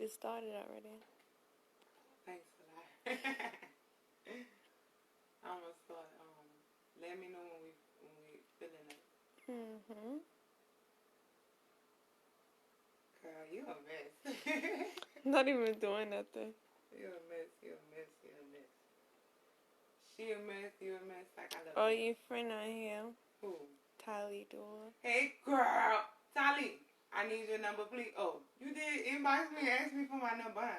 it started already. Thanks for that. I'm gonna start. Let me know when we feeling it. Mhm. Girl, you a mess. Not even doing nothing. You a mess. You a mess. You a mess. She a mess. You a mess. Like I love. Oh, you. your friend on here. Who? Tally Door. Hey, girl. Tally, I need your number, please. Oh, you did inbox me and ask me for my number.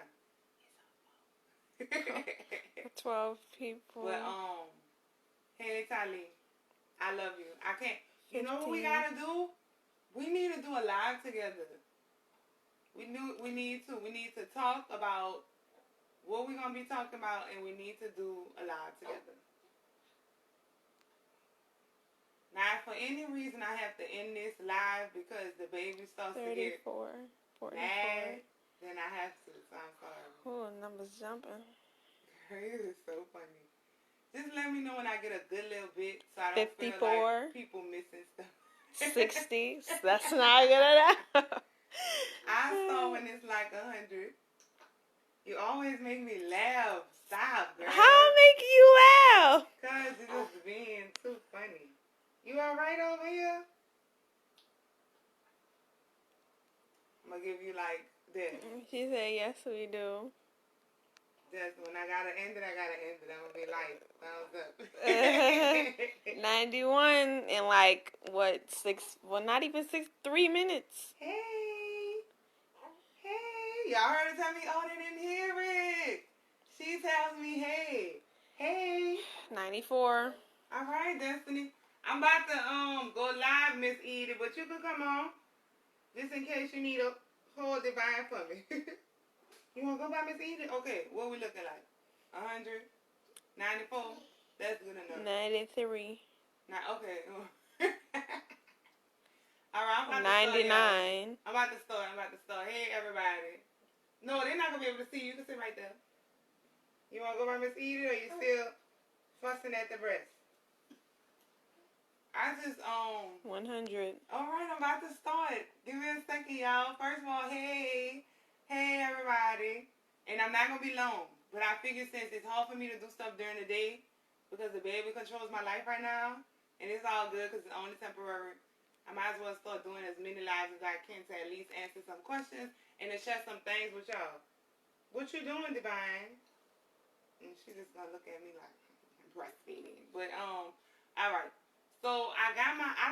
For 12 people. But, hey, Tally, I love you. I can't. 15. You know what we gotta do? We need to do a live together. We need to talk about what we're gonna be talking about, and we need to do a live together. Now, if for any reason I have to end this live because the baby starts 34, to get 44. mad, then I have to. So I'm sorry. Oh, numbers jumping. Girl, it is so funny. Just let me know when I get a good little bit, so I don't 54. feel like people missing stuff. 60. That's not good enough. I saw when it's like 100. You always make me laugh. Stop, girl. How make you laugh? Cause it's just being too funny. You alright over here? I'm gonna give you like this. She said, yes, we do. Just when I gotta end it, I'm gonna be like, thumbs up. 91 in like, what, 3 minutes. Hey. Y'all heard her tell me, oh, they didn't hear it. She tells me, hey. 94. All right, Destiny. I'm about to go live, Miss Edie, but you can come on. Just in case you need a whole divine for me. You want to go by Miss Edie? Okay, what we looking like? 100? 94? That's good enough. 93. Okay. All right, I'm about 99. I'm about to start. Hey, everybody. No, they're not going to be able to see you. You can sit right there. You want to go by Miss Edie, or you still fussing at the breast? I just, 100. All right, I'm about to start. Give me a second, y'all. First of all, hey, everybody. And I'm not going to be long. But I figured since it's hard for me to do stuff during the day because the baby controls my life right now, and it's all good because it's only temporary, I might as well start doing as many lives as I can to at least answer some questions and to share some things with y'all. What you doing, Divine? And she just going to look at me like breastfeeding. But, all right. So, I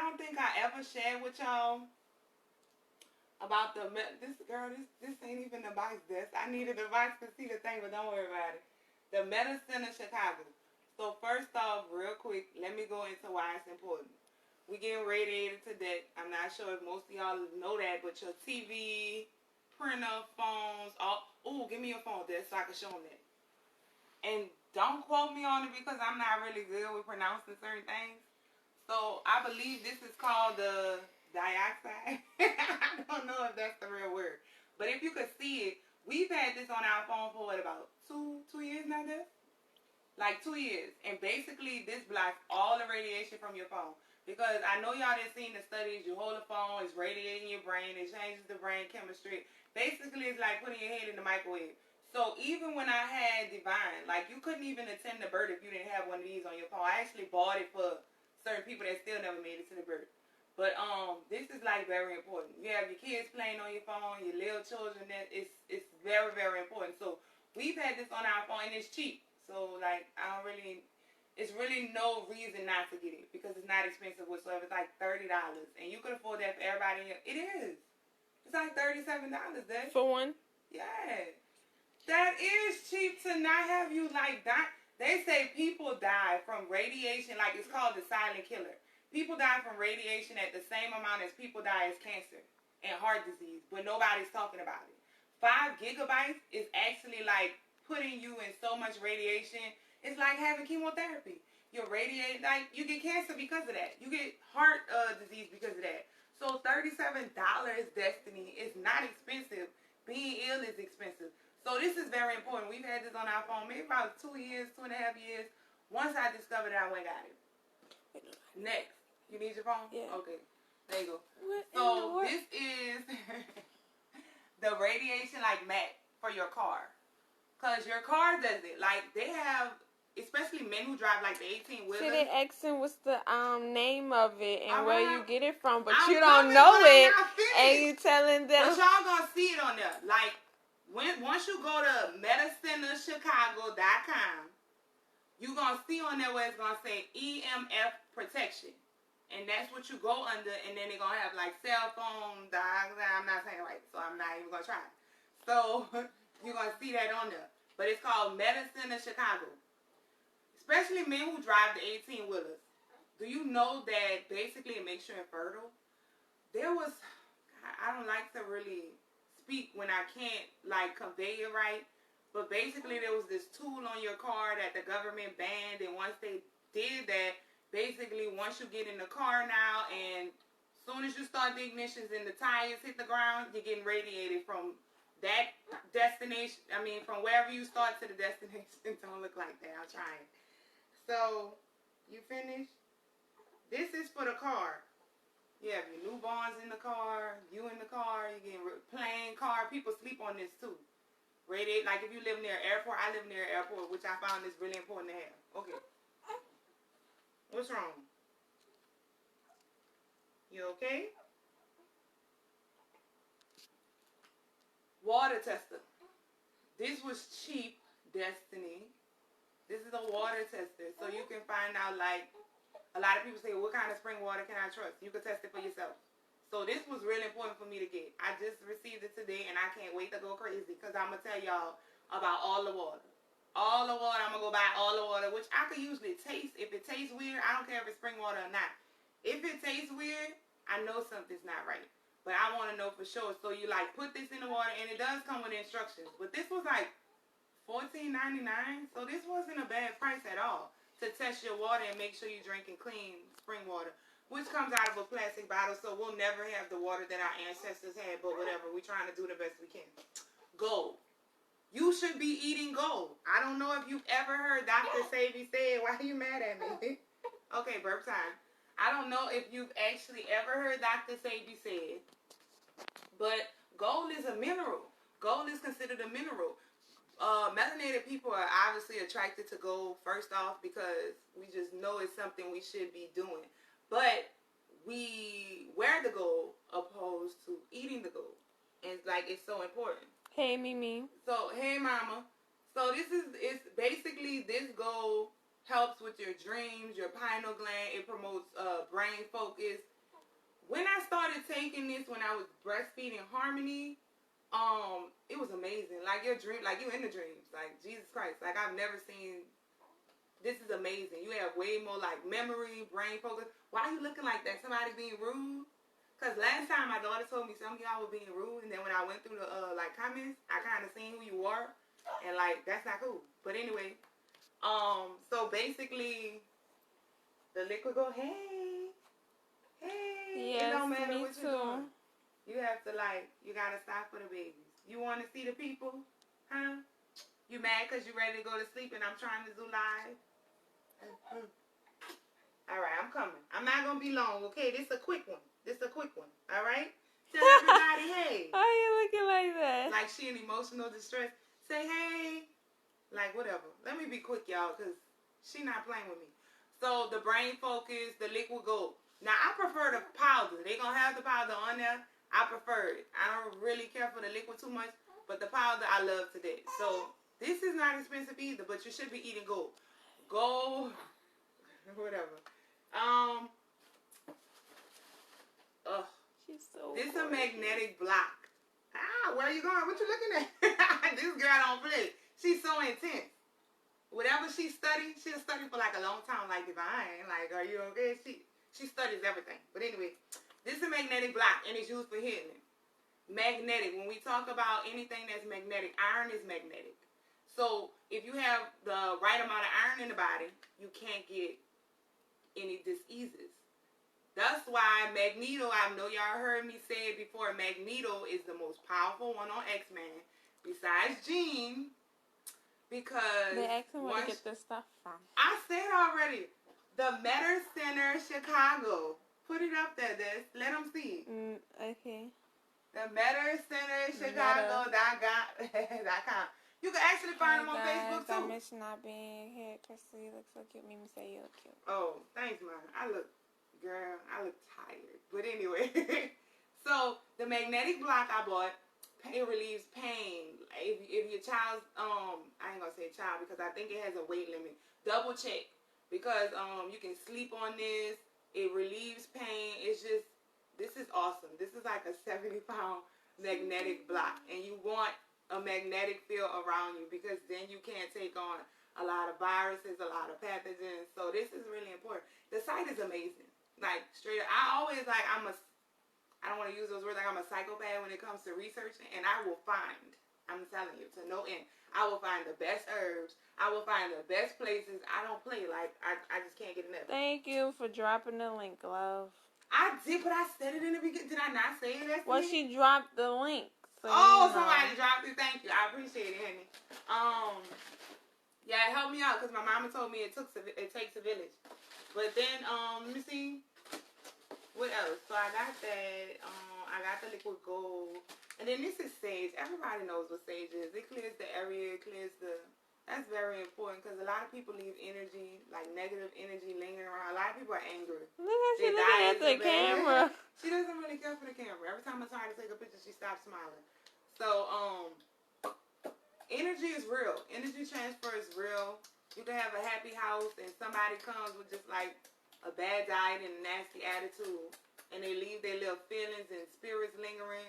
don't think I ever shared with y'all about this ain't even the device desk. I need a device to see the thing, but don't worry about it. The Medicine of Chicago. So, first off, real quick, let me go into why it's important. We getting radiated to death. I'm not sure if most of y'all know that, but your TV, printer, phones, give me your phone, Des, so I can show them that. And don't quote me on it because I'm not really good with pronouncing certain things. So, I believe this is called the dioxide. I don't know if that's the real word. But if you could see it, we've had this on our phone for about two years now, Des? Like 2 years. And basically, this blocks all the radiation from your phone. Because I know y'all didn't see the studies. You hold the phone, it's radiating your brain. It changes the brain chemistry. Basically, it's like putting your head in the microwave. So even when I had Divine, like you couldn't even attend the birth if you didn't have one of these on your phone. I actually bought it for certain people that still never made it to the birth. But this is like very important. You have your kids playing on your phone, your little children. That it's very, very important. So we've had this on our phone, and it's cheap. So like it's really no reason not to get it because it's not expensive whatsoever. It's like $30, and you could afford that for everybody. It is. It's like $37, Dad. For one? Yeah. That is cheap to not have you like die. They say people die from radiation, like it's called the silent killer. People die from radiation at the same amount as people die as cancer and heart disease, but nobody's talking about it. 5 gigabytes is actually like putting you in so much radiation. It's like having chemotherapy. You're radiated, like you get cancer because of that. You get heart disease because of that. So $37, Destiny, is not expensive. Being ill is expensive. So this is very important. We've had this on our phone maybe about 2 years, 2.5 years. Once I discovered it, I went and got it. Next. You need your phone? Yeah. Okay. There you go. What So this is the radiation like MAC. for your car. Because your car does it. Like, they have, especially men who drive, like, the 18-wheelers. See, they asking what's the name of it and where you get it from, but I'm you don't coming, know but I'm it, not finished. and you telling them. But y'all gonna see it on there. Like, once you go to medicinechicago.com, you gonna see on there where it's gonna say EMF protection. And that's what you go under, and then they're gonna have, like, cell phone, I'm not saying it right, so I'm not even gonna try. So, you're gonna see that on there. But it's called Medicine of Chicago. Especially men who drive the 18-wheelers. Do you know that basically it makes you infertile? There was, I don't like to really speak when I can't, like, convey it right. But basically there was this tool on your car that the government banned. And once they did that, basically once you get in the car now and as soon as you start the ignitions and the tires hit the ground, you're getting radiated from that destination. I mean, from wherever you start to the destination. Don't look like that. I'm trying. So, you finished? This is for the car. You have your newborns in the car, you in the car, you getting plane, car. People sleep on this too. Radiate, like if you live near an airport, I live near an airport, which I found is really important to have. Okay. What's wrong? You okay? Water tester. This was cheap, Destiny. This is a water tester, so you can find out, like, a lot of people say, what kind of spring water can I trust? You can test it for yourself. So this was really important for me to get. I just received it today, and I can't wait to go crazy, because I'm going to tell y'all about all the water. All the water, I'm going to go buy all the water, which I could usually taste. If it tastes weird, I don't care if it's spring water or not. If it tastes weird, I know something's not right. But I want to know for sure. So you, like, put this in the water, and it does come with instructions. But this was, like, $14.99, so this wasn't a bad price at all to test your water and make sure you're drinking clean spring water, which comes out of a plastic bottle, so we'll never have the water that our ancestors had, but whatever, we're trying to do the best we can. Gold. You should be eating gold. I don't know if you've ever heard Dr. Savy say, why are you mad at me? Okay, burp time. I don't know if you've actually ever heard Dr. Savy say it, but gold is a mineral. Gold is considered a mineral. Melanated people are obviously attracted to gold first off because we just know it's something we should be doing. But we wear the gold opposed to eating the gold. And it's so important. Hey, Mimi. So, hey, Mama. So it's basically this gold helps with your dreams, your pineal gland. It promotes brain focus. When I started taking this when I was breastfeeding Harmony, it was amazing. Like your dream, like you in the dreams. Like Jesus Christ. Like I've never seen. This is amazing. You have way more like memory, brain focus. Why are you looking like that? Somebody being rude? Cause last time my daughter told me some of y'all were being rude, and then when I went through the comments, I kind of seen who you were, and like that's not cool. But anyway, so basically, the liquid go, hey. Yes, it don't matter me what too. you're doing. You have to you gotta stop for the babies. You want to see the people? Huh? You mad because you ready to go to sleep and I'm trying to do live? Alright, I'm coming. I'm not going to be long, okay? This is a quick one. Alright? Tell everybody, hey. Why are you looking like that? Like she in emotional distress. Say, hey. Like, whatever. Let me be quick, y'all, because she not playing with me. So, the brain focus, the liquid gold. Now, I prefer the powder. They going to have the powder on there. I prefer it. I don't really care for the liquid too much, but the powder I love to death. So this is not expensive either, but you should be eating gold. Gold, whatever. She's so This is a magnetic block. Where are you going? What you looking at? This girl don't play. She's so intense. Whatever she studies, she'll study for like a long time, like divine. Like, are you okay? She studies everything. But anyway. This is a magnetic block, and it's used for healing. Magnetic. When we talk about anything that's magnetic, iron is magnetic. So, if you have the right amount of iron in the body, you can't get any diseases. That's why Magneto, I know y'all heard me say it before, Magneto is the most powerful one on X-Men, besides Jean, because... They asked him where to get this stuff from. I said already, the Medicine Chicago. Put it up there, Des. Let them see. Okay. The Meta Center Chicago.com. You can actually find them on Facebook too. I miss not being here. Krystal, you look so cute. Made me say you look cute. Oh, thanks, man. I look tired. But anyway, so the magnetic block I bought, it relieves pain. If your child's, I ain't gonna say child because I think it has a weight limit. Double check because you can sleep on this. It relieves pain. It's just, this is awesome. This is like a 70-pound magnetic block, and you want a magnetic field around you because then you can't take on a lot of viruses, a lot of pathogens. So this is really important. The site is amazing. Like, straight up, I always like, I don't want to use those words, like I'm a psychopath when it comes to researching, and I will find, I'm telling you, to no end, I will find the best herbs, I will find the best places. I don't play, like, I just can't get enough. Thank you for dropping the link, love. I did, but I said it in the beginning. Did I not say it? Well, she dropped the link. So somebody dropped it. Thank you. I appreciate it, honey. Yeah, it helped me out because my mama told me it takes a village. But then, let me see. What else? So I got that. I got the liquid gold. And then this is sage. Everybody knows what sage is. It clears the area. It clears the... That's very important because a lot of people leave energy, like negative energy lingering around. A lot of people are angry. Look at she looking at the camera. She doesn't really care for the camera. Every time I try to take a picture, she stops smiling. So, energy is real. Energy transfer is real. You can have a happy house and somebody comes with just like a bad diet and a nasty attitude, and they leave their little feelings and spirits lingering,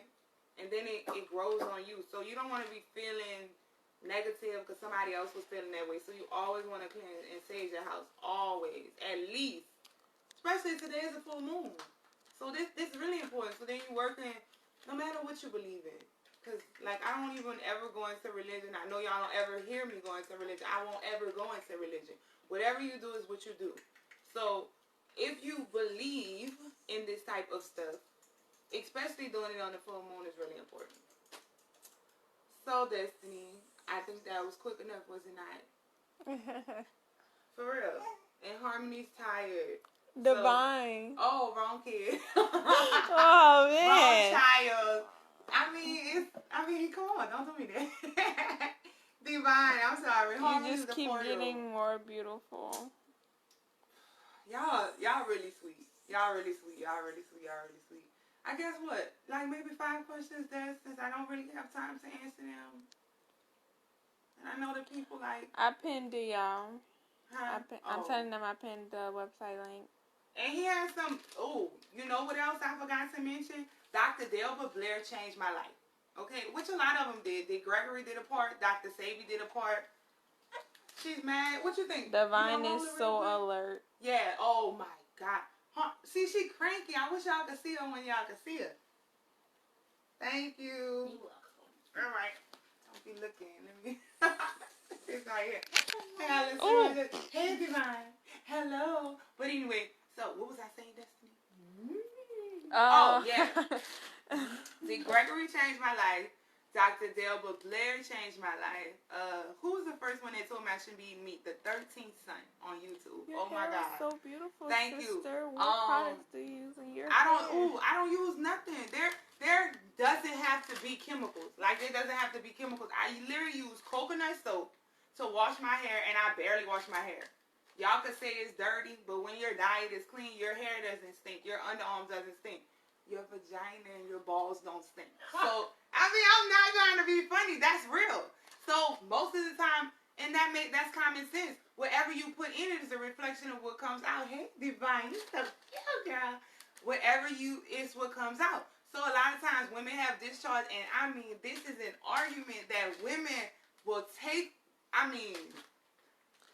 and then it grows on you. So you don't want to be feeling negative because somebody else was feeling that way. So you always want to cleanse and sage your house, always, at least. Especially today is a full moon. So this is really important. So then you're working no matter what you believe in. Because, like, I don't even ever go into religion. I know y'all don't ever hear me go into religion. I won't ever go into religion. Whatever you do is what you do. So if you believe in this type of stuff, especially doing it on the full moon is really important. So, Destiny, I think that was quick enough, was it not? For real. And Harmony's tired. Divine. So, wrong kid. Oh, man. Wrong child. I mean, come on, don't do me that. Divine, I'm sorry. You just keep getting more beautiful. Y'all really sweet. Y'all really sweet. I guess what? Like maybe 5 questions there since I don't really have time to answer them. And I know that people like... I pinned it, y'all. Huh? I'm telling them I pinned the website link. And he has some... Oh, you know what else I forgot to mention? Dr. Delba Blair changed my life. Okay? Which a lot of them did. Gregory did a part. Dr. Savy did a part. She's mad. What you think? Divine is so alert. Yeah. Oh, my God. Huh. See, she cranky. I wish y'all could see her when y'all could see her. Thank you. You're welcome. All right. Don't be looking. Let me... It's right here. Hey, Divine. Hello. But anyway, so what was I saying, Destiny? Oh, yeah. See, Gregory changed my life. Dr. Delba Blair changed my life. Who was the first one that told me I should be meat? The 13th Son on YouTube. Your my God. So beautiful. Thank sister. you. What products do you use in your I don't use nothing. There doesn't have to be chemicals. Like there doesn't have to be chemicals. I literally use coconut soap to wash my hair, and I barely wash my hair. Y'all could say it's dirty, but when your diet is clean, your hair doesn't stink. Your underarms doesn't stink. Your vagina and your balls don't stink. So, I mean, I'm not trying to be funny. That's real. So, most of the time, and that's common sense. Whatever you put in it is a reflection of what comes out. Hey, Divine, you so cute, girl. Whatever is what comes out. So, a lot of times, women have discharge, and I mean, this is an argument that women will take,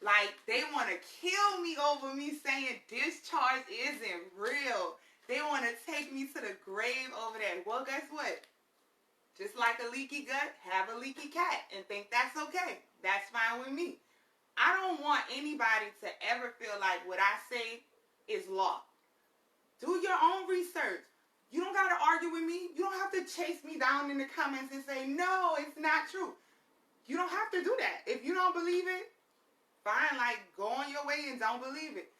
like, they want to kill me over me saying discharge isn't real. They want to take me to the grave over that. Well, guess what? Just like a leaky gut, have a leaky cat and think that's okay. That's fine with me. I don't want anybody to ever feel like what I say is law. Do your own research. You don't got to argue with me. You don't have to chase me down in the comments and say, no, it's not true. You don't have to do that. If you don't believe it, fine, like, go on your way and don't believe it.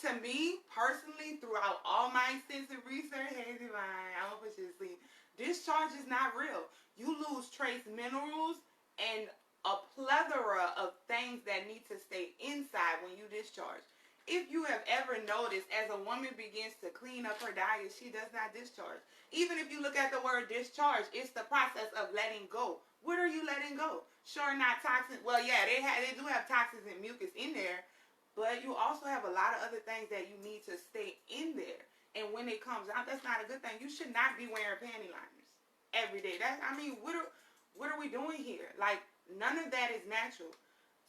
To me, personally, throughout all my extensive research, hey, Divine, I'm going to put you to sleep. Discharge is not real. You lose trace minerals and a plethora of things that need to stay inside when you discharge. If you have ever noticed, as a woman begins to clean up her diet, she does not discharge. Even if you look at the word discharge, it's the process of letting go. What are you letting go? Sure, not toxins. Well, yeah, they do have toxins and mucus in there, but you also have a lot of other things that you need to stay in there. And when it comes out, that's not a good thing. You should not be wearing panty liners every day. What are we doing here? Like, none of that is natural.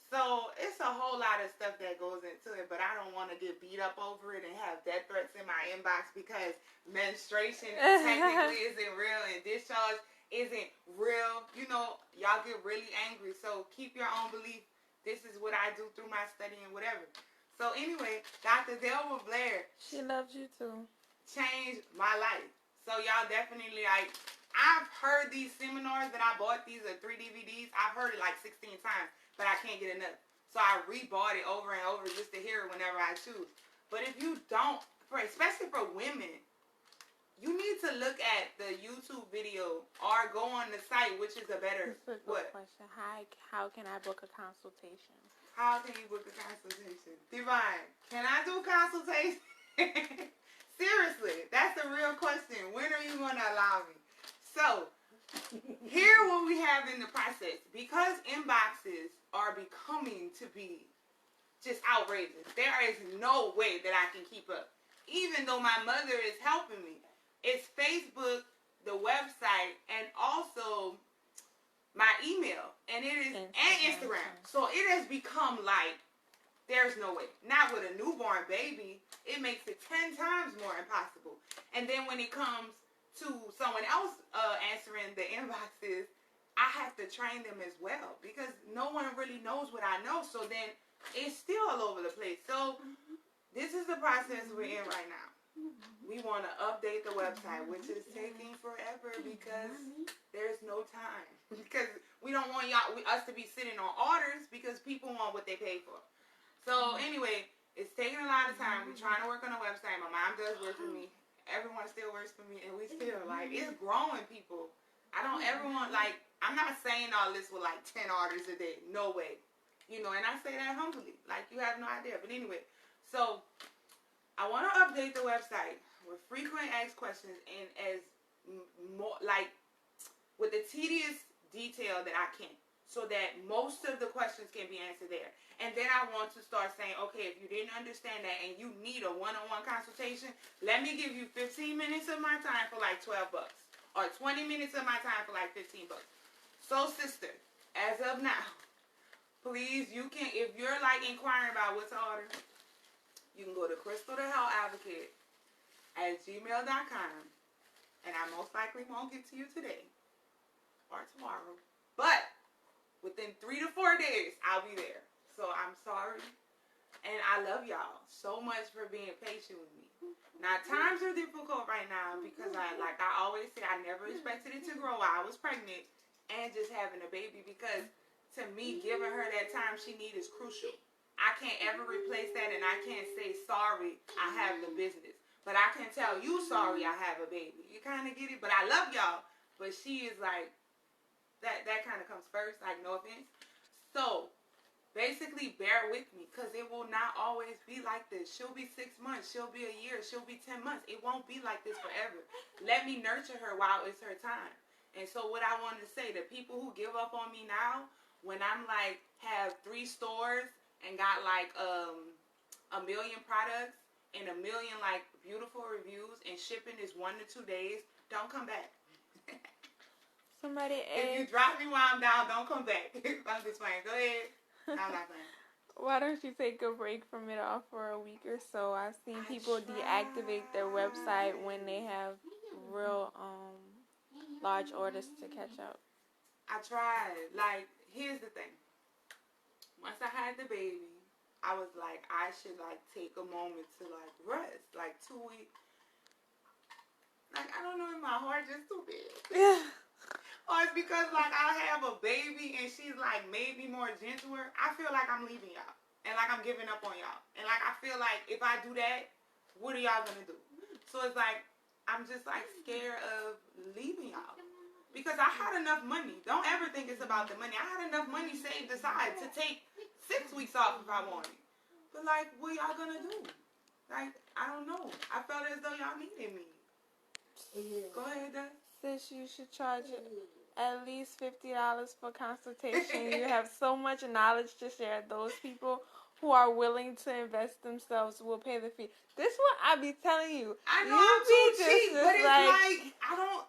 So it's a whole lot of stuff that goes into it, but I don't want to get beat up over it and have death threats in my inbox because menstruation technically isn't real and discharge isn't real. You know, y'all get really angry. So keep your own belief. This is what I do through my study and whatever. So anyway, Dr. Delma Blair. She loves you too. Changed my life. So y'all definitely, like, I've heard these seminars that I bought. These are 3 DVDs. I've heard it like 16 times, but I can't get enough. So I rebought it over and over just to hear it whenever I choose. But if you don't, especially for women, you need to look at the YouTube video or go on the site, which is a better, That's a good question. How can I book a consultation? How can you book a consultation? Divine, can I do consultation? Seriously, that's a real question. When are you going to allow me? So, here what we have in the process. Because inboxes are becoming to be just outrageous. There is no way that I can keep up. Even though my mother is helping me. It's Facebook, the website, and also my email. And it is Instagram. So it has become like, there's no way. Not with a newborn baby. It makes it 10 times more impossible. And then when it comes to someone else answering the inboxes, I have to train them as well because no one really knows what I know. So then it's still all over the place. So this is the process we're in right now. We want to update the website, which is taking forever because there's no time. Because we don't want us to be sitting on orders because people want what they pay for. So anyway, it's taking a lot of time. We're trying to work on the website. My mom does work for me. Everyone still works for me, and we still, like, it's growing, people. I don't ever want, like, I'm not saying all this with, like, 10 orders a day. No way. You know, and I say that humbly. Like, you have no idea. But anyway, so I want to update the website with frequent asked questions and as more, like, with the tedious detail that I can, so that most of the questions can be answered there. And then I want to start saying, okay, if you didn't understand that and you need a one-on-one consultation, let me give you 15 minutes of my time for like $12 or 20 minutes of my time for like $15. So, sister, as of now, please, you can, if you're like inquiring about what to order, you can go to Krystal The Health Advocate at gmail.com, and I most likely won't get to you today or tomorrow, but within 3 to 4 days, I'll be there. So I'm sorry, and I love y'all so much for being patient with me. Now, times are difficult right now because I always say, I never expected it to grow while I was pregnant and just having a baby, because to me, giving her that time she needs is crucial. I can't ever replace that, and I can't say, sorry, I have the business. But I can tell you, sorry, I have a baby. You kind of get it? But I love y'all. But she is like, that kind of comes first, like, no offense. So, basically, bear with me, because it will not always be like this. She'll be 6 months. She'll be a year. She'll be 10 months. It won't be like this forever. Let me nurture her while it's her time. And so what I wanted to say, the people who give up on me now, when I'm like, have 3 stores and got like 1 million products and 1 million like beautiful reviews and shipping is 1 to 2 days, don't come back. Somebody if you drop me while I'm down, don't come back. I'm just playing. Go ahead. I'm not playing. Why don't you take a break from it all for a week or so? I've seen people deactivate their website when they have real large orders to catch up. I tried. Like, here's the thing. Once I had the baby, I was like, I should like take a moment to like rest. Like 2 weeks. Like, I don't know if my heart just too big. Or it's because, like, I have a baby and she's, like, maybe more gentler. I feel like I'm leaving y'all. And, like, I'm giving up on y'all. And, like, I feel like if I do that, what are y'all going to do? So, it's like, I'm just like scared of leaving y'all. Because I had enough money. Don't ever think it's about the money. I had enough money saved aside to take 6 weeks off if I wanted. But like, what y'all gonna do? Like, I don't know. I felt as though y'all needed me. Go ahead, Dad. Sis, you should charge at least $50 for consultation. You have so much knowledge to share. Those people who are willing to invest themselves will pay the fee. This is what I be telling you. I know you I'm too cheap, but it's like I don't.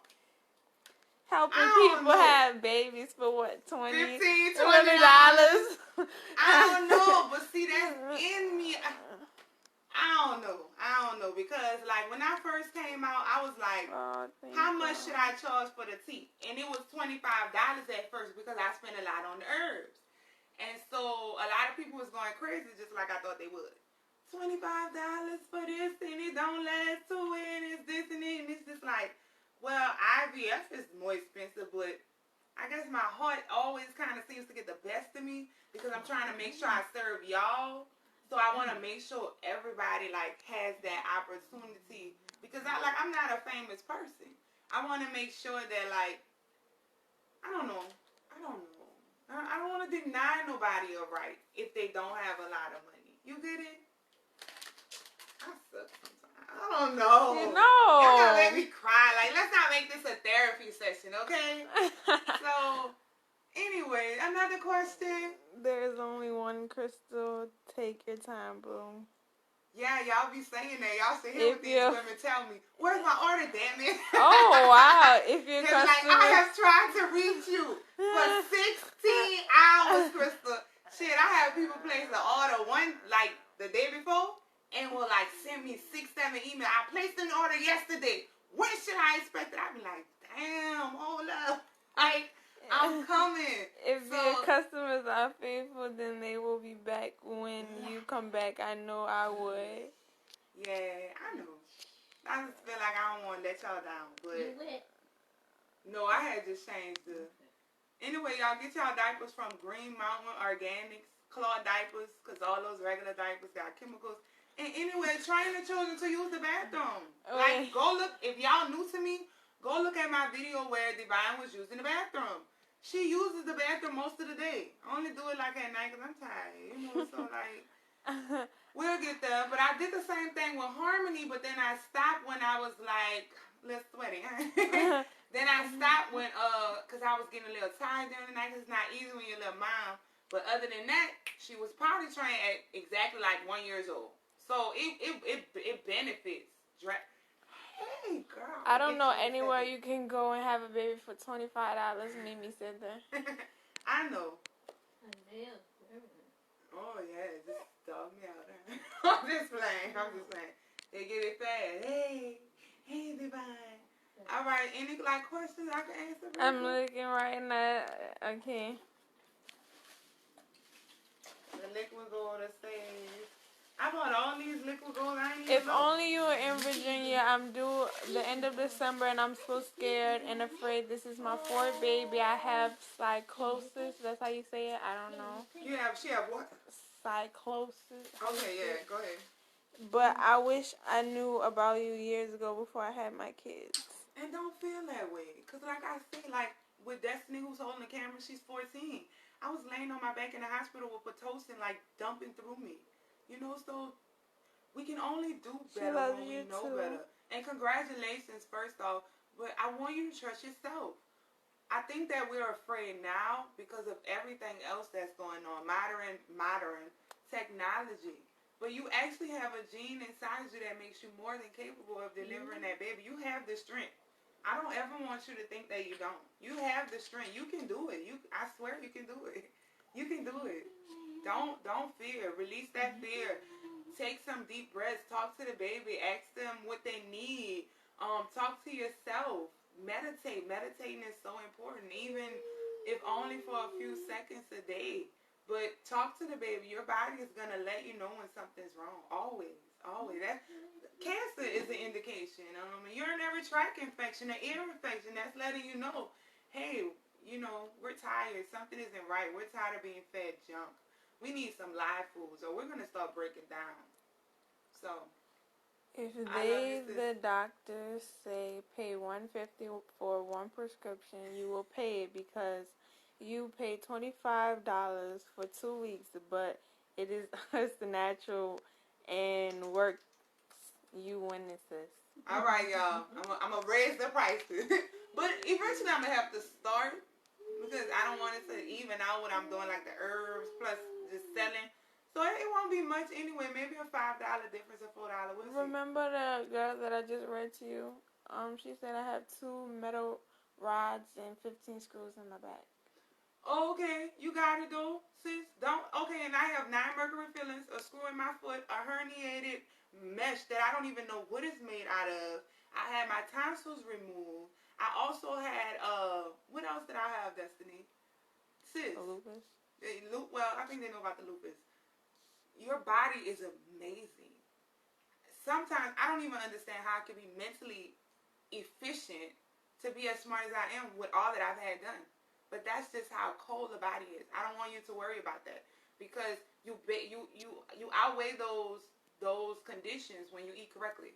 Helping people know. have babies for what, $20? $15, $20. I don't know, but see, that's in me. I don't know, because like when I first came out, I was like, how much should I charge for the tea? And it was $25 at first because I spent a lot on the herbs. And so a lot of people was going crazy just like I thought they would. $25 for this and it don't last 2 and it's this and it, and it's just like, well, IVF is more expensive, but I guess my heart always kind of seems to get the best of me because I'm trying to make sure I serve y'all. So I want to make sure everybody like has that opportunity because I'm not a famous person. I want to make sure that like I don't know. I don't want to deny nobody a right if they don't have a lot of money. You get it? I suck sometimes. I don't know. You know. Y'all gotta make me cry. Like, let's not make this a therapy session, okay? So, anyway, another question. There's only one, Krystal. Take your time, boo. Yeah, y'all be saying that. Y'all should hear what these women tell me. Where's my order, damn it? Oh, wow. If you're like, I have tried to reach you for 16 hours, Krystal. Shit, I have people place the order like, the day before, and will, like, send me 6, 7 emails. I placed an order yesterday. When should I expect it? I be like, damn, hold up. Like, I'm coming. If your customers are faithful, then they will be back when you come back. I know I would. Yeah, I know. I just feel like I don't want to let y'all down, but no, I had just changed the. Anyway, y'all get y'all diapers from Green Mountain Organics, cloth diapers, because all those regular diapers got chemicals. And anyway, train the children to use the bathroom. Like, go look, if y'all new to me, go look at my video where Divine was using the bathroom. She uses the bathroom most of the day. I only do it like at night because I'm tired, you know, so like, we'll get there. But I did the same thing with Harmony, but then I stopped when I was like, little sweaty. Then I stopped when, because I was getting a little tired during the night because it's not easy when you're a little mom. But other than that, she was potty trained at exactly like 1 year old. So it benefits. Hey, girl. I don't know anywhere you can go and have a baby for $25. Mimi said that. I know. Oh, yeah. Just dog me out. I'm just playing. They get it fast. Hey, Divine. All right. Any questions I can answer? I'm looking right now. Okay. The liquid gold says. I bought all these liquid gold. If only you were in Virginia. I'm due the end of December, and I'm so scared and afraid. This is my 4th baby. I have psychosis. That's how you say it. I don't know. She have what? Psychosis. Okay, yeah. Go ahead. But I wish I knew about you years ago before I had my kids. And don't feel that way, cause like I say, like with Destiny, who's holding the camera, she's 14. I was laying on my back in the hospital with Toxin, like dumping through me. You know, so we can only do better when we know better. And congratulations, first off. But I want you to trust yourself. I think that we're afraid now because of everything else that's going on. Modern technology. But you actually have a gene inside you that makes you more than capable of delivering that baby. You have the strength. I don't ever want you to think that you don't. You have the strength. You can do it. I swear you can do it. You can do it. Don't fear. Release that fear. Take some deep breaths. Talk to the baby. Ask them what they need. Talk to yourself. Meditate. Meditating is so important, even if only for a few seconds a day. But talk to the baby. Your body is going to let you know when something's wrong. Always. Cancer is an indication. Urinary tract infection, an ear infection, that's letting you know, hey, we're tired. Something isn't right. We're tired of being fed junk. We need some live foods, or we're going to start breaking down. So. If the doctors say pay $150 for one prescription, you will pay it because you pay $25 for 2 weeks, but it is it's the natural and works. You win this. All right, y'all. I'm gonna raise the prices, but eventually I'm gonna have to start because I don't want it to even out what I'm doing, like the herbs plus just selling. So it won't be much anyway. Maybe a $5 difference or $4. We'll Remember the girl that I just read to you? She said I have 2 metal rods and 15 screws in my back. Okay, you got it though, sis. Don't. Okay, and I have 9 mercury fillings, a screw in my foot, a herniated mesh that I don't even know what it's made out of. I had my tonsils removed. I also had what else did I have, Destiny? Sis. The lupus. Well, I think they know about the lupus. Your body is amazing. Sometimes I don't even understand how I can be mentally efficient to be as smart as I am with all that I've had done. But that's just how cold the body is. I don't want you to worry about that because you outweigh those conditions when you eat correctly.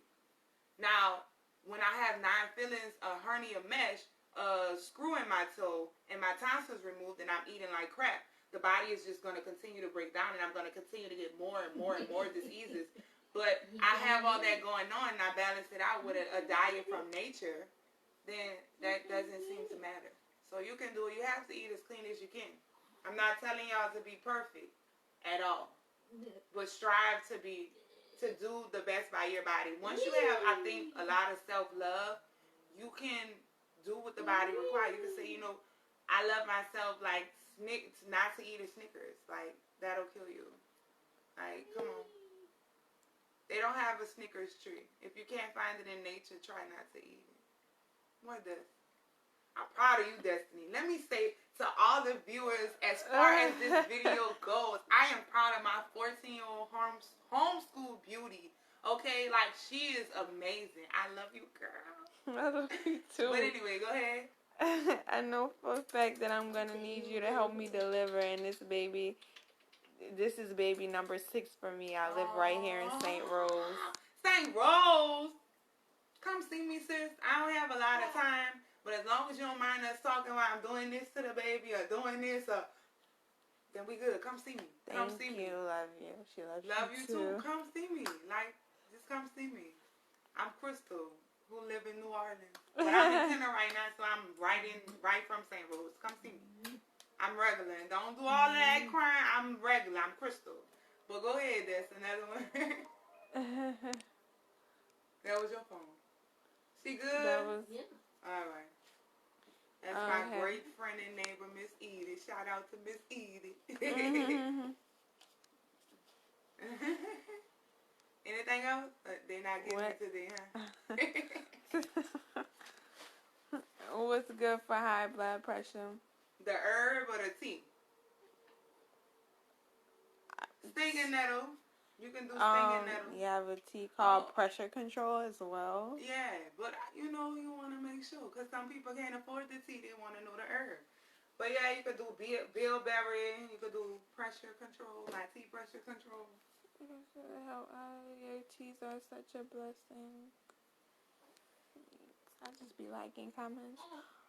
Now, when I have 9 fillings, a hernia mesh, a screw in my toe, and my tonsils removed, and I'm eating like crap, the body is just going to continue to break down, and I'm going to continue to get more and more and more diseases. But I have all that going on, and I balance it out with a diet from nature, then that doesn't seem to matter. So you can do it. You have to eat as clean as you can. I'm not telling y'all to be perfect at all, but strive to do the best by your body. Once you have, I think, a lot of self-love, you can do what the body requires. You can say, I love myself, like, not to eat a Snickers. Like, that'll kill you. Like, come on. They don't have a Snickers tree. If you can't find it in nature, try not to eat it. What does? I'm proud of you, Destiny. Let me say to all the viewers, as far as this video goes, I am proud of my 14-year-old homeschool beauty. Okay? Like, she is amazing. I love you, girl. I love you, too. But anyway, go ahead. I know for a fact that I'm going to need you to help me deliver, and this is baby number 6 for me. I live right here in St. Rose. St. Rose? Come see me, sis. I don't have a lot of time. But as long as you don't mind us talking while I'm doing this to the baby or doing this, then we good. Come see me. Come see me. Love you. She loves you. Love you too. Come see me. Like, just come see me. I'm Krystal, who live in New Orleans. But I'm in Tenor right now, so I'm right from St. Rose. Come see me. I'm regular. And don't do all that crying. I'm regular. I'm Krystal. But go ahead, that's another one. That was your phone. She good? That was... Yeah. All right. That's my great friend and neighbor, Miss Edie. Shout out to Miss Edie. Anything else? They're not getting into the, huh? What's good for high blood pressure? The herb or the tea? Stinging nettle. You can do stinging nettle. You have a tea called pressure control as well. Yeah, but you want to make sure because some people can't afford the tea. They want to know the herb. But yeah, you could do bilberry. You could do pressure control, like tea pressure control. Your teas are such a blessing. I just be liking comments.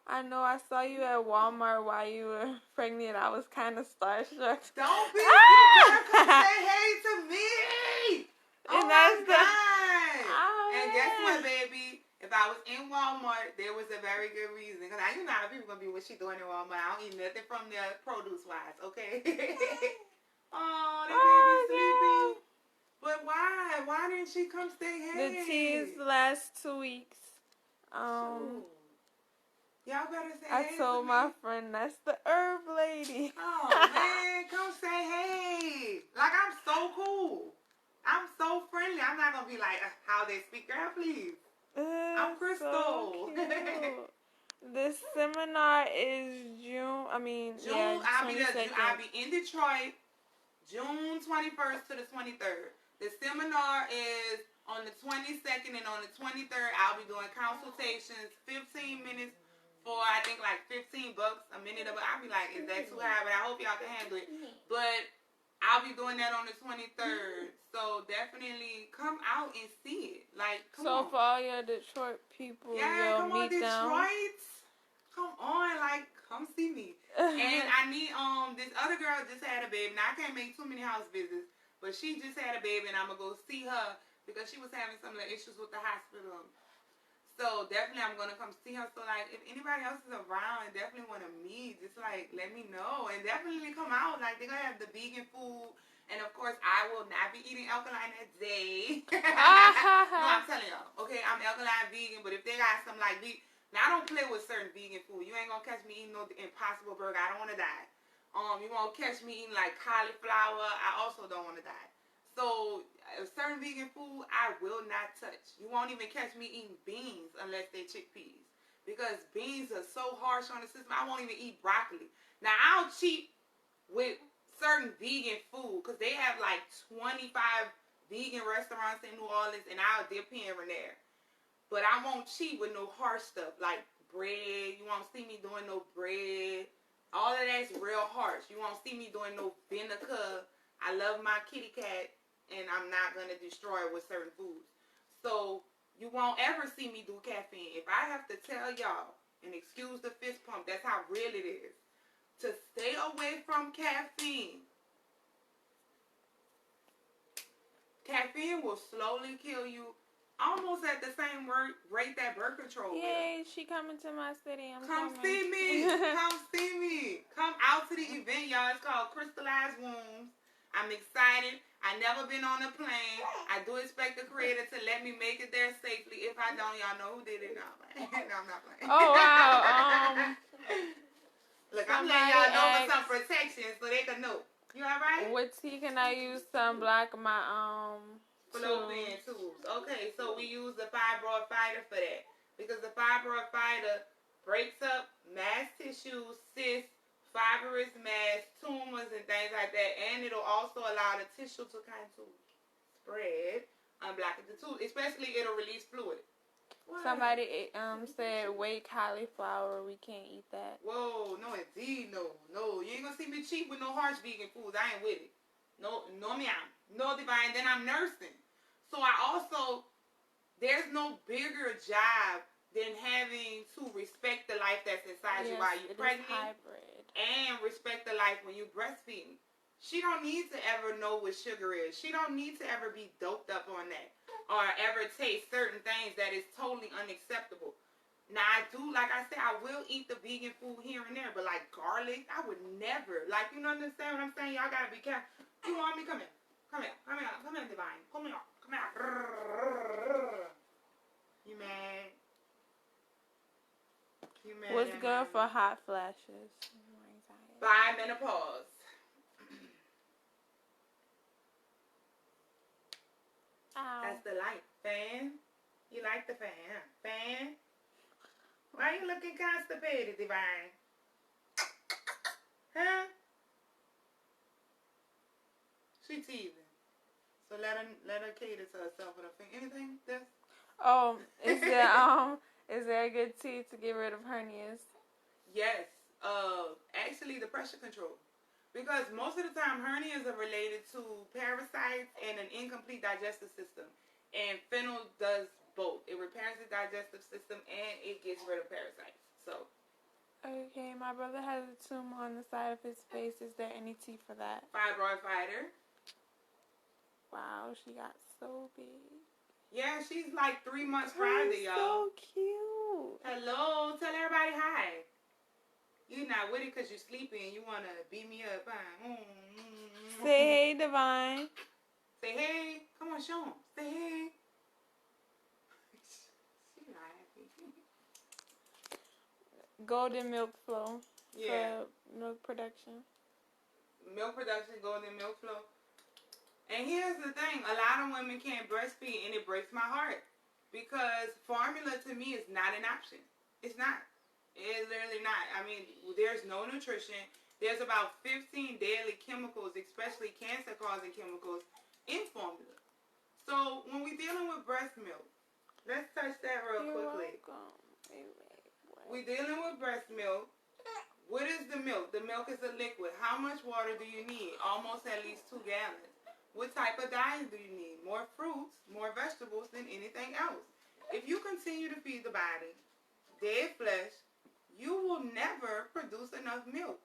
I know I saw you at Walmart while you were pregnant. I was kind of starstruck. Don't be scared. Come say hey to me. Oh my God. And guess what, baby? If I was in Walmart, there was a very good reason. Because I know how people going to be what she doing in Walmart. I don't eat nothing from there produce-wise, okay? Oh, that baby's sleepy. But why? Why didn't she come say hey? The teas last 2 weeks. Y'all better say I hey told to my me. friend that's the herb lady. Oh man, come say hey. Like I'm so cool. I'm so friendly. I'm not gonna be like how they speak. Girl, please. I'm Krystal. So the seminar is June. I'll be in Detroit, June 21st to the 23rd. The seminar is on the 22nd and on the 23rd. I'll be doing consultations, 15 minutes. For I think like $15 a minute. I'll be like, is that too high? But I hope y'all can handle it. But I'll be doing that on the 23rd. So definitely come out and see it. Like, come on. So for all your Detroit people, yeah, you'll come on, meet Detroit. Come on, like, come see me. And I need this other girl just had a baby. Now I can't make too many house visits, but she just had a baby, and I'm gonna go see her because she was having some of the issues with the hospital. So definitely I'm gonna come see her. So like, if anybody else is around and definitely want to meet, just like let me know, and definitely come out. Like they're gonna have the vegan food, and of course I will not be eating alkaline that day. No, I'm telling y'all. Okay, I'm alkaline vegan, but if they got some like now I don't play with certain vegan food. You ain't gonna catch me eating no Impossible Burger. I don't want to die. You won't catch me eating like cauliflower. I also don't want to die. So, certain vegan food, I will not touch. You won't even catch me eating beans unless they're chickpeas. Because beans are so harsh on the system, I won't even eat broccoli. Now, I'll cheat with certain vegan food because they have like 25 vegan restaurants in New Orleans, and I'll dip here and there. But I won't cheat with no harsh stuff like bread. You won't see me doing no bread. All of that's real harsh. You won't see me doing no vinegar. I love my kitty cat, and I'm not going to destroy it with certain foods. So you won't ever see me do caffeine. If I have to tell y'all, and excuse the fist pump, that's how real it is, to stay away from caffeine. Caffeine will slowly kill you almost at the same rate that birth control will. Yay, she coming to my city. Come see me. Come see me. Come out to the event, y'all. It's called Crystallized Wombs. I'm excited. I never been on a plane. I do expect the creator to let me make it there safely. If I don't, y'all know who did it. No, no, I'm not playing. Oh, wow. Look, I'm letting y'all know for some protection so they can know. You all right? What tea can I use to block my fallopian tubes. Okay, so we use the fibroid fighter for that. Because the fibroid fighter breaks up mass tissues, cysts, fibrous mass, tumors, and things like that. And it'll also allow the tissue to kind of spread, unblocking the tube. Especially, it'll release fluid. What? Somebody said, wait, cauliflower, we can't eat that. Whoa, no indeed, no. No, you ain't gonna see me cheap with no harsh vegan foods. I ain't with it. No, no meow. No divine. Then I'm nursing. So I also, there's no bigger job than having to respect the life that's inside you while you're pregnant. And respect the life when you're breastfeeding. She don't need to ever know what sugar is. She don't need to ever be doped up on that. Or ever taste certain things that is totally unacceptable. Now, I do, like I said, I will eat the vegan food here and there. But like garlic, I would never. Like, you understand what I'm saying? Y'all gotta be careful. You want me? Come here. Come here. Come here. Come here, Divine. Come here. Come here. You mad? You mad? What's good for hot flashes? By menopause. Ow. That's the light. Fan? You like the fan? Fan? Why are you looking constipated, Divine? Huh? She teasing. So let her cater to herself with her finger. Anything? This? Oh, is there a good tea to get rid of hernias? Yes. Actually, the pressure control. Because most of the time, hernias are related to parasites and an incomplete digestive system. And fennel does both. It repairs the digestive system and it gets rid of parasites. So. Okay, my brother has a tumor on the side of his face. Is there any tea for that? Fibroid fighter. Wow, she got so big. Yeah, she's like 3 months Friday, y'all. So cute. Hello, tell everybody hi. You're not with it because you're sleepy and you want to beat me up. Say hey, Divine. Say hey. Come on, show them. Say hey. She's not happy. Golden milk flow. Yeah. For milk production. Milk production, golden milk flow. And here's the thing. A lot of women can't breastfeed and it breaks my heart. Because formula to me is not an option. It's not. It's literally not. I mean, there's no nutrition. There's about 15 daily chemicals, especially cancer-causing chemicals, in formula. So, when we're dealing with breast milk, let's touch that real quickly. Welcome. We're dealing with breast milk. What is the milk? The milk is a liquid. How much water do you need? Almost at least 2 gallons. What type of diet do you need? More fruits, more vegetables than anything else. If you continue to feed the body dead flesh, you will never produce enough milk.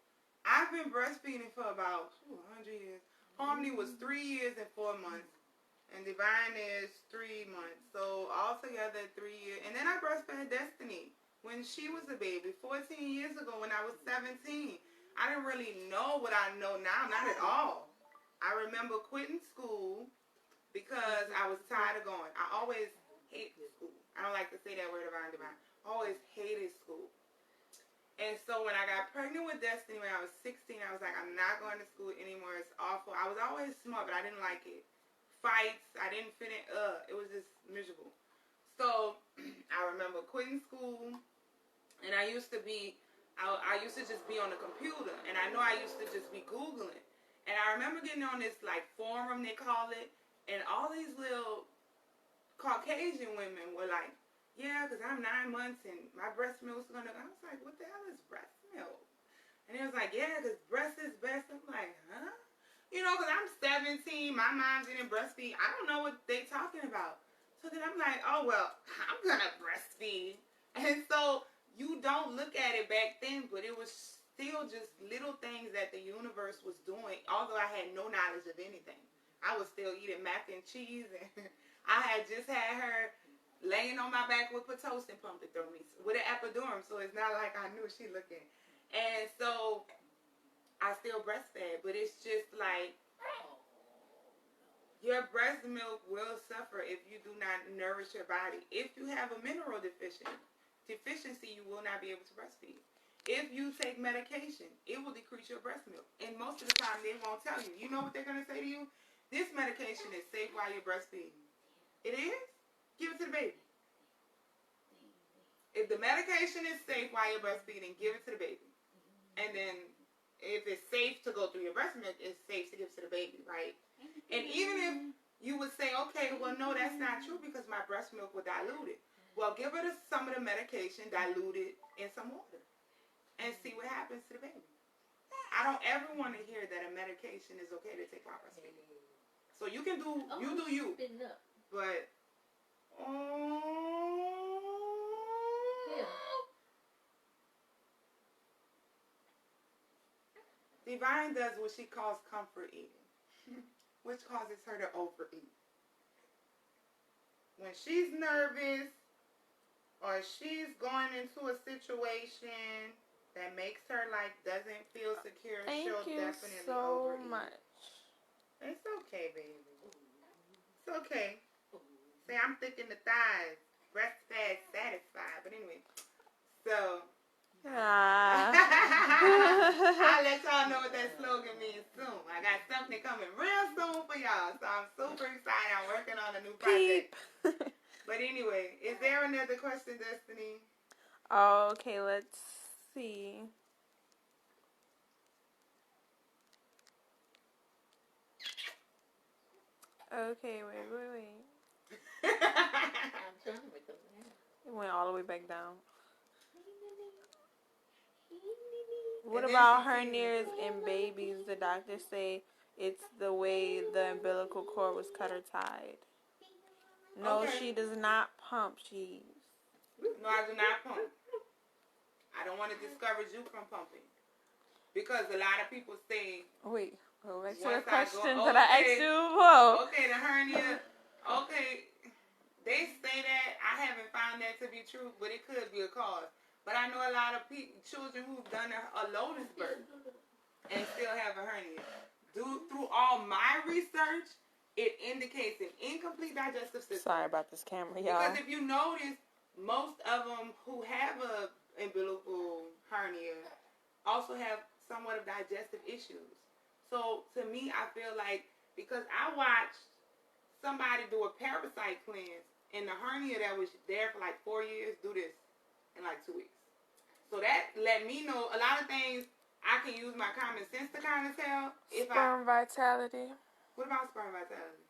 I've been breastfeeding for about 100 years. Harmony was 3 years and 4 months. And Divine is 3 months. So altogether 3 years. And then I breastfed Destiny when she was a baby 14 years ago when I was 17. I didn't really know what I know now. Not at all. I remember quitting school because I was tired of going. I always hated school. I don't like to say that word Divine. I always hated school. And so when I got pregnant with Destiny when I was 16, I was like, I'm not going to school anymore. It's awful. I was always smart, but I didn't like it. Fights, I didn't fit in. It was just miserable. So I remember quitting school, and I used to just be on the computer, and I know I used to just be Googling. And I remember getting on this like forum, they call it, and all these little Caucasian women were like, yeah, because I'm 9 months and my breast milk's going to... I was like, what the hell is breast milk? And it was like, yeah, because breast is best. I'm like, huh? You know, because I'm 17, my mom didn't breastfeed. I don't know what they talking about. So then I'm like, oh, well, I'm going to breastfeed. And so you don't look at it back then, but it was still just little things that the universe was doing, although I had no knowledge of anything. I was still eating mac and cheese, and I had just had her laying on my back with Toxin pumped through me with an epidural, so it's not like I knew she looking. And so I still breastfed, but it's just like your breast milk will suffer if you do not nourish your body. If you have a mineral deficiency, you will not be able to breastfeed. If you take medication, it will decrease your breast milk. And most of the time, they won't tell you. You know what they're going to say to you? This medication is safe while you're breastfeeding. It is? Give it to the baby. If the medication is safe while you're breastfeeding, give it to the baby. And then if it's safe to go through your breast milk, it's safe to give to the baby, right? And even if you would say, okay, well, no, that's not true because my breast milk will dilute it. Well, give her some of the medication, dilute it in some water, and see what happens to the baby. I don't ever want to hear that a medication is okay to take while breastfeeding. So you can do, you do you. But, Divine does what she calls comfort eating, which causes her to overeat. When she's nervous or she's going into a situation that makes her like doesn't feel secure, she'll definitely so overeat. Much. It's okay, baby. It's okay. Say I'm thick in the thighs, breastfed, satisfied. But anyway, so I'll let y'all know what that slogan means soon. I got something coming real soon for y'all, so I'm super excited. I'm working on a new project. But anyway, is there another question, Destiny? Okay, let's see. Okay, wait. It went all the way back down. What about hernias in babies? The doctors say it's the way the umbilical cord was cut or tied. No, okay. She does not pump cheese. No, I do not pump. I don't want to discourage you from pumping. Because a lot of people say... Wait, go back to the question that I asked you before. Okay, the hernia. Okay, they say that. I haven't found that to be true, but it could be a cause. But I know a lot of children who've done a lotus birth and still have a hernia. Through all my research, it indicates an incomplete digestive system. Sorry about this camera, y'all. Because if you notice, most of them who have a umbilical hernia also have somewhat of digestive issues. So to me, I feel like because I watched somebody do a parasite cleanse and the hernia that was there for like 4 years do this in like 2 weeks. So that let me know a lot of things. I can use my common sense to kind of tell. Sperm vitality. What about sperm vitality?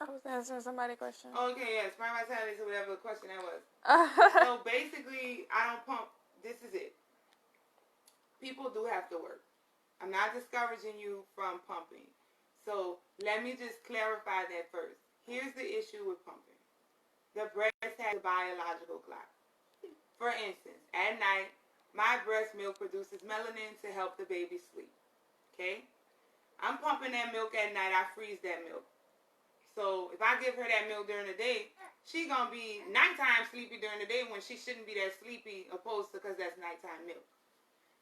I was answering somebody's question. Okay, yeah, sperm vitality is whatever question that was. So basically, I don't pump. This is it. people do have to work. I'm not discouraging you from pumping. So let me just clarify that first. Here's the issue with pumping. The breast has a biological clock. For instance, at night, my breast milk produces melanin to help the baby sleep. Okay? I'm pumping that milk at night. I freeze that milk. So if I give her that milk during the day, she gonna be nighttime sleepy during the day when she shouldn't be that sleepy, opposed to because that's nighttime milk.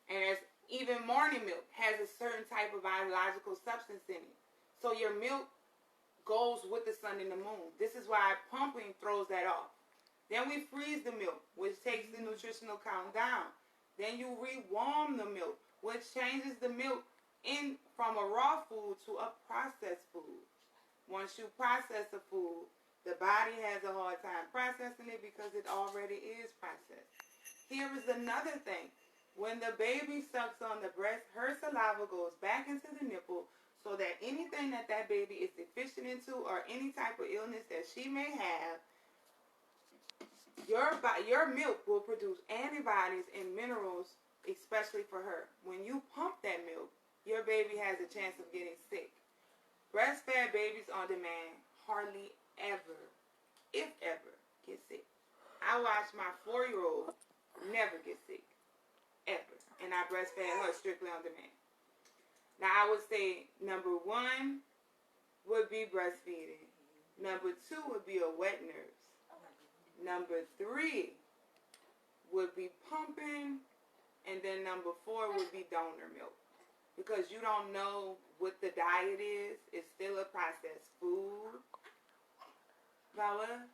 And as even morning milk has a certain type of biological substance in it. So your milk goes with the sun and the moon. This is why pumping throws that off. Then we freeze the milk, which takes the nutritional count down. Then you rewarm the milk, which changes the milk in from a raw food to a processed food. Once you process a food, the body has a hard time processing it because it already is processed. Here is another thing. When the baby sucks on the breast, her saliva goes back into the nipple so that anything that baby is deficient into or any type of illness that she may have, your milk will produce antibodies and minerals, especially for her. When you pump that milk, your baby has a chance of getting sick. Breastfed babies on demand hardly ever, if ever, get sick. I watched my 4-year-old never get sick, ever. And I breastfed her strictly on demand. Now, I would say number 1 would be breastfeeding. Number 2 would be a wet nurse. Number 3 would be pumping. And then number 4 would be donor milk. Because you don't know what the diet is. It's still a processed food. About what?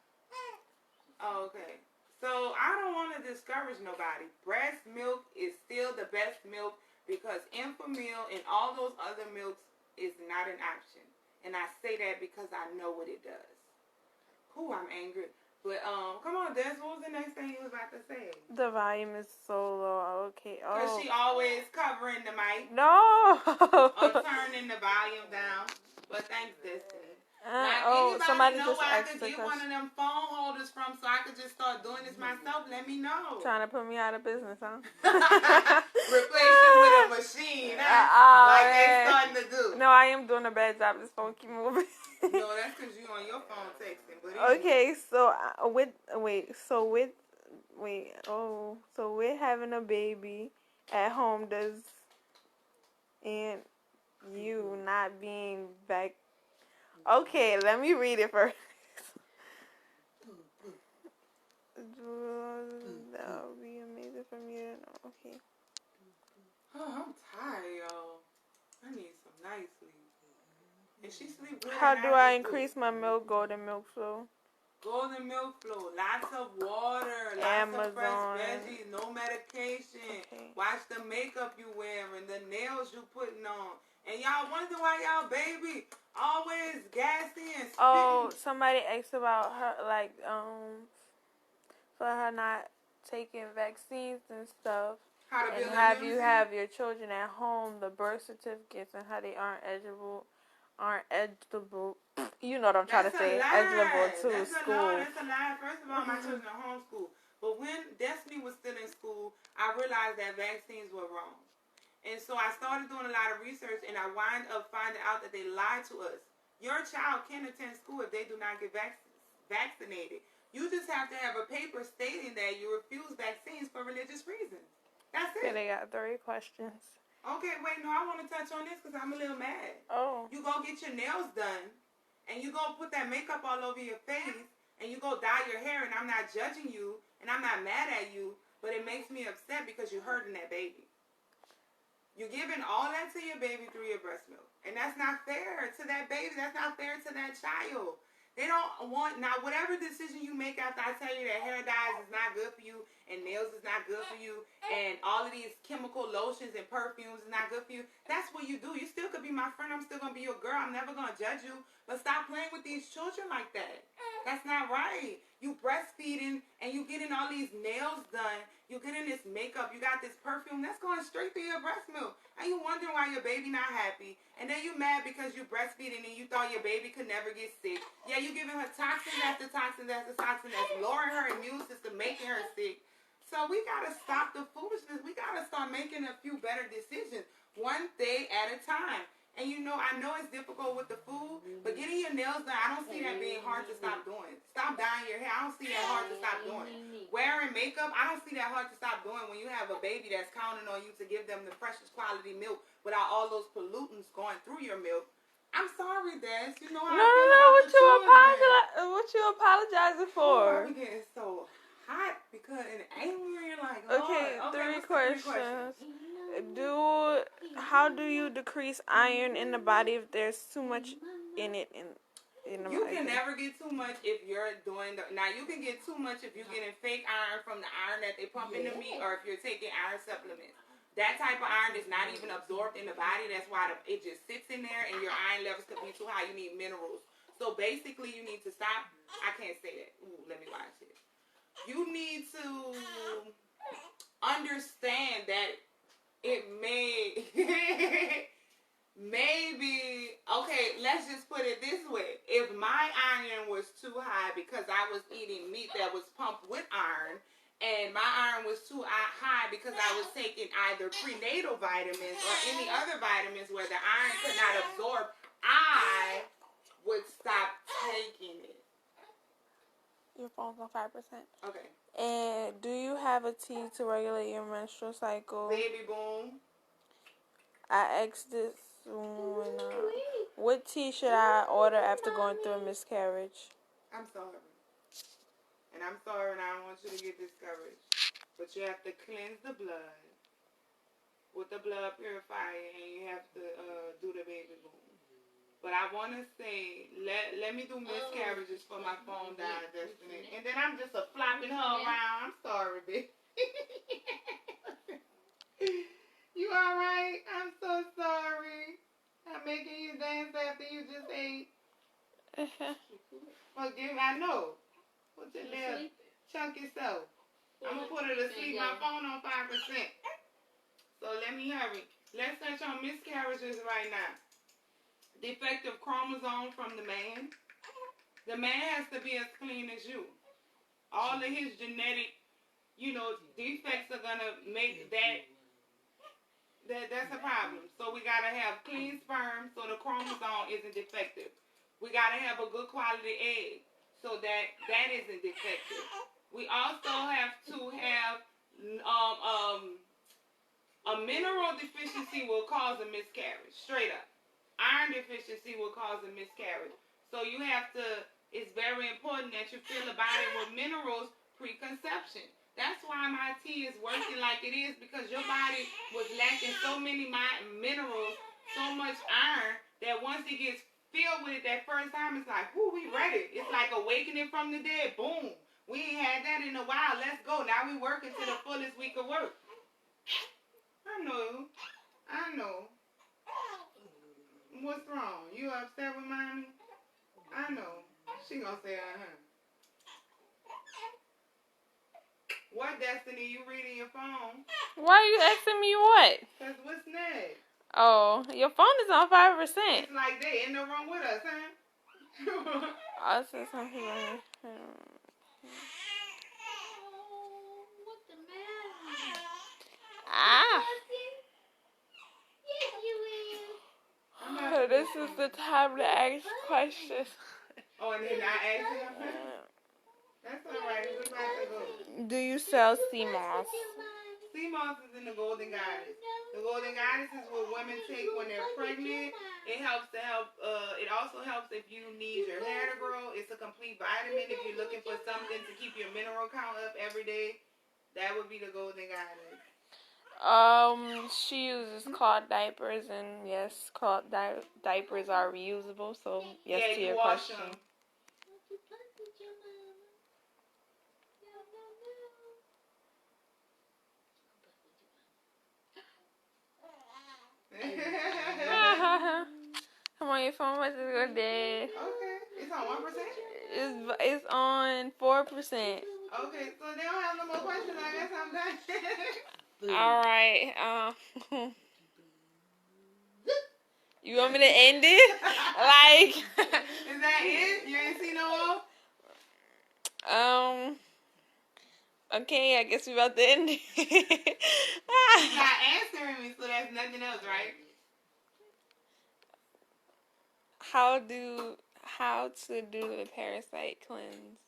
Oh, okay. So I don't want to discourage nobody. Breast milk is still the best milk because Enfamil and all those other milks is not an option. And I say that because I know what it does. Ooh, I'm angry. But, come on, Des, what was the next thing you was about to say? The volume is so low. Okay. Because she always covering the mic. No. Or turning the volume down. But thanks, Destiny. Somebody know just where I asked could the get question. one of them phone holders from so I could just start doing this myself? Let me know. Trying to put me out of business, huh? Replace you with a machine, huh? Like they starting to do. No, I am doing a bad job. This phone keep moving. No, that's because you on your phone texting. But okay, so with having a baby at home, and you not being back. Okay, let me read it first. That would be amazing for me to know. Okay. Oh, I'm tired, y'all. I need some nice sleep. And she sleep good. How do I increase my golden milk flow? Golden milk flow. Lots of water. Lots of fresh veggies. No medication. Okay. Watch the makeup you wearing. The nails you putting on. And y'all wonder why y'all baby always gassy and spitting. Oh, somebody asked about her, for her not taking vaccines and stuff. How to build and have you have your children at home, the birth certificates, and how they aren't eligible. You know what I'm trying to say. Eligible to school. That's a lie. First of all, my children are homeschooled. But when Destiny was still in school, I realized that vaccines were wrong. And so I started doing a lot of research, and I wind up finding out that they lied to us. Your child can attend school if they do not get vaccinated. You just have to have a paper stating that you refuse vaccines for religious reasons. That's it. Okay, they got 3 questions. Okay, wait, no, I want to touch on this because I'm a little mad. Oh. You go get your nails done, and you go put that makeup all over your face, and you go dye your hair, and I'm not judging you, and I'm not mad at you, but it makes me upset because you're hurting that baby. You're giving all that to your baby through your breast milk. And that's not fair to that baby. That's not fair to that child. They don't want, now whatever decision you make after I tell you that hair dyes is not good for you and nails is not good for you and all of these chemical lotions and perfumes is not good for you, that's what you do. You still could be my friend. I'm still going to be your girl. I'm never going to judge you. But stop playing with these children like that. That's not right. You breastfeeding and you getting all these nails done. You getting this makeup. You got this perfume. That's going straight through your breast milk. And you wondering why your baby not happy. And then you mad because you breastfeeding and you thought your baby could never get sick. Yeah, you giving her toxin after toxin after toxin that's lowering her immune system, making her sick. So we got to stop the foolishness. We got to start making a few better decisions, one day at a time. And you know, I know it's difficult with the food, but getting your nails done, I don't see that being hard to stop doing. Stop dyeing your hair, I don't see that hard to stop doing. Wearing makeup, I don't see that hard to stop doing when you have a baby that's counting on you to give them the freshest quality milk without all those pollutants going through your milk. I'm sorry, Des. You know how I feel about the children. What you apologizing for? I'm getting so hot because and angry and like, okay, three questions. How do you decrease iron in the body if there's too much in it in the You body? can never get too much if you're doing now you can get too much if you're getting fake iron from the iron that they pump in the meat or if you're taking iron supplements. That type of iron is not even absorbed in the body. That's why it just sits in there and your iron levels could be too high. You need minerals. So basically you need to stop. I can't say that. Ooh, let me watch it. You need to understand that it may maybe okay, let's just put it this way. If my iron was too high because I was eating meat that was pumped with iron and my iron was too high because I was taking either prenatal vitamins or any other vitamins where the iron could not absorb, I would stop taking it. Your phone's on 5%. Okay. And do you have a tea to regulate your menstrual cycle? Baby boom. I asked this when, what tea should I order after going through a miscarriage? I'm sorry. And I'm sorry and I don't want you to get discouraged. But you have to cleanse the blood with the blood purifier and you have to do the baby boom. But I want to say, let me do miscarriages for my phone down, Destiny. And then I'm just flopping her around. I'm sorry, baby. You all right? I'm so sorry. I'm making you dance after you just ate. Forgive me. I know. Put your little chunky self. I'm going to put her to sleep. My phone on 5%. So let me hurry. Let's touch on miscarriages right now. Defective chromosome from the man. The man has to be as clean as you. All of his genetic, defects are going to make that's a problem. So we got to have clean sperm so the chromosome isn't defective. We got to have a good quality egg so that isn't defective. We also have to have a mineral deficiency will cause a miscarriage, straight up. Iron deficiency will cause a miscarriage. So you have to, it's very important that you fill the body with minerals preconception. That's why my tea is working like it is because your body was lacking so many minerals, so much iron, that once it gets filled with it that first time, it's like, whoo, we ready. It's like awakening from the dead. Boom. We ain't had that in a while. Let's go. Now we working to the fullest we could work. I know. What's wrong? You upset with mommy? I know. She gonna say, What, Destiny? You reading your phone? Why are you asking me what? Because what's next? Oh, your phone is on 5%. It's like they in the room with us, huh? I said something like What the matter? Ah. Yes, you will. So this is the time to ask questions. Oh, and then I asked him. That's all right. We're about to go. Do you sell sea moss? Sea moss is in the Golden Goddess. The Golden Goddess is what women take when they're pregnant. It also helps if you need your hair to grow. It's a complete vitamin if you're looking for something to keep your mineral count up every day. That would be the Golden Goddess. She uses cloth diapers, and yes, cloth diapers are reusable. So yes, yeah, to your wash question. them. Come on, your phone must go dead. Okay, it's on 1%. It's on 4%. Okay, so they don't have no more questions. I guess I'm done. All right. You want me to end it? Like. Is that it? You ain't seen no more? Okay, I guess we about to end it. You're not answering me, so that's nothing else, right? How to do the parasite cleanse?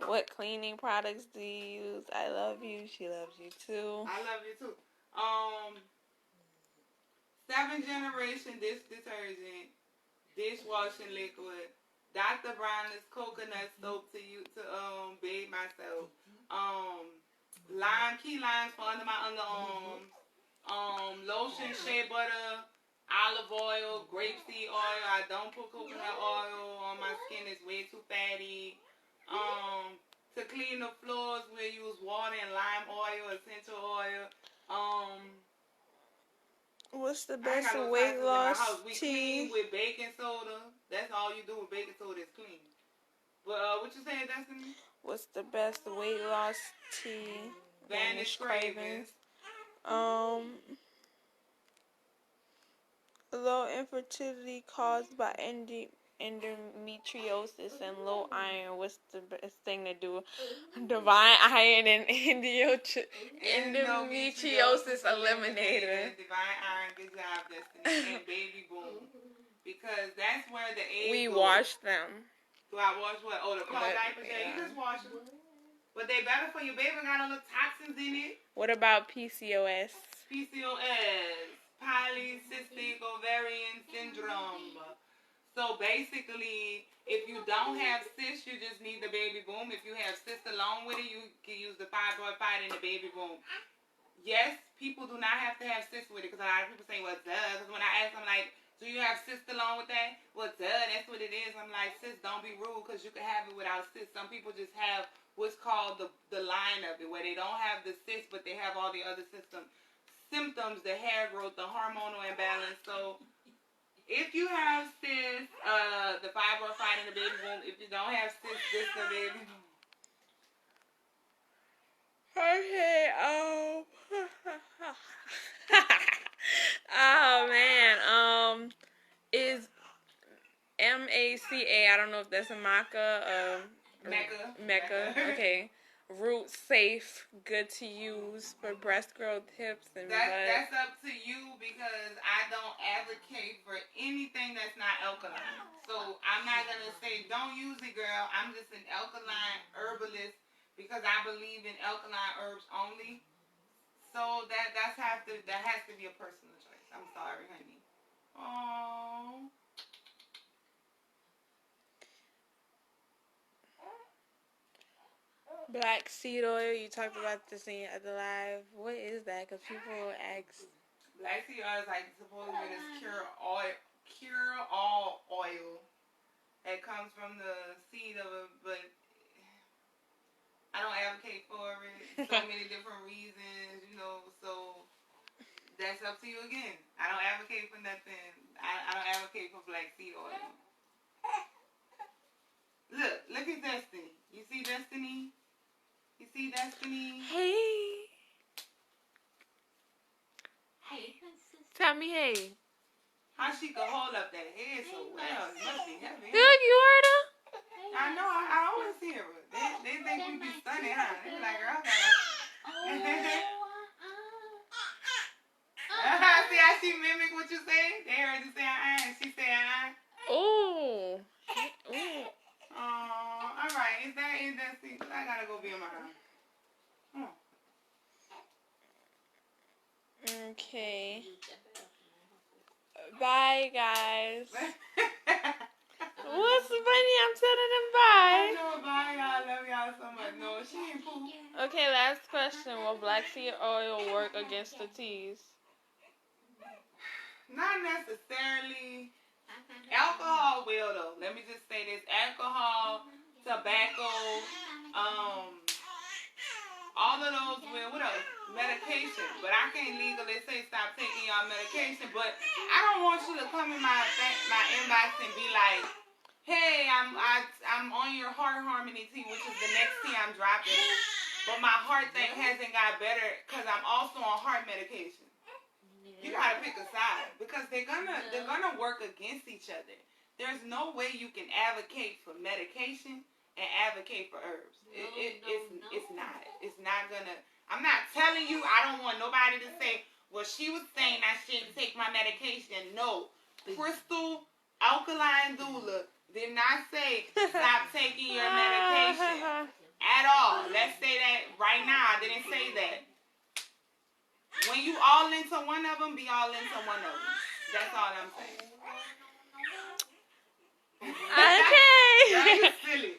What cleaning products do you use? I love you. She loves you too. I love you too. 7th generation dish detergent, dishwashing liquid. Dr. Brown's coconut soap to bathe myself. Key limes for under my underarms. Lotion, shea butter, olive oil, grapeseed oil. I don't put coconut oil on my skin. It's way too fatty. To clean the floors, we use water and lime oil, essential oil. What's the best weight loss We tea? clean with baking soda. That's all you do with baking soda is clean. But what you saying, Destiny? What's the best weight loss tea? Vanish cravings. Low infertility caused by endometriosis and low iron. What's the best thing to do? Divine iron and endometriosis eliminator. Divine iron, good job, Destiny. And baby boom. Because that's where the egg We goes. wash them. Do I wash what? Oh, the cloth diapers? Yeah, you just wash them. But they better for your baby. Got all the toxins in it. What about PCOS? PCOS. Polycystic ovarian syndrome. So basically, if you don't have cysts, you just need the baby boom. If you have cysts along with it, you can use the fibroid fight and the baby boom. Yes, people do not have to have cysts with it, because a lot of people say, well, duh. Because when I ask them, like, do you have cysts along with that? Well, duh, that's what it is. I'm like, sis, don't be rude, because you can have it without cysts. Some people just have what's called the line of it, where they don't have the cysts, but they have all the other symptoms, the hair growth, the hormonal imbalance. So if you have cysts, the fibroid fight and the baby boom. If you don't have cysts, just the baby boom. Okay, oh man, is MACA, I don't know if that's a maca, Mecca, okay. Root safe, good to use for breast growth, hips, and that's up to you, because I don't advocate for anything that's not alkaline. So I'm not gonna say don't use it, girl. I'm just an alkaline herbalist, because I believe in alkaline herbs only. So that has to be a personal choice. I'm sorry, honey. Oh. Black seed oil, you talked about this in the live. What is that? Because people ask. Black seed oil is like supposedly this cure-all oil that comes from the seed of it, but I don't advocate for it. So many different reasons, so that's up to you again. I don't advocate for nothing. I don't advocate for black seed oil. Look at Destiny. You see Destiny? You see Destiny? Hey. Tell me hey. How she could hold up that head so well? It must be heavy. Look, you heard her? I know. I always hear her. They think we be stunning, huh? They be like, girl, see how she mimic what you say? They heard you say and she say Ooh. Oh, all right. Is that it, Destiny? I gotta go be in my house. Okay. Bye, guys. What's funny? I'm telling them bye. I know, bye, y'all. Love y'all so much. No, she ain't poop. Okay, last question. Will black seed oil work against the teas? Not necessarily. Alcohol will, though. Let me just say this. Alcohol, tobacco, all of those will. What else? Medication. But I can't legally say stop taking y'all medication. But I don't want you to come in my inbox and be like, hey, I'm on your heart harmony tea, which is the next tea I'm dropping. But my heart thing hasn't got better because I'm also on heart medication. You gotta pick a side, because they're gonna work against each other. There's no way you can advocate for medication and advocate for herbs. It's not. It's not gonna. I'm not telling you. I don't want nobody to say, well, she was saying I shouldn't take my medication. No. Krystal Alkaline Doula did not say stop taking your medication at all. Let's say that right now. I didn't say that. When you all into one of them, be all into one of them. That's all I'm saying. Okay. Girl, you silly.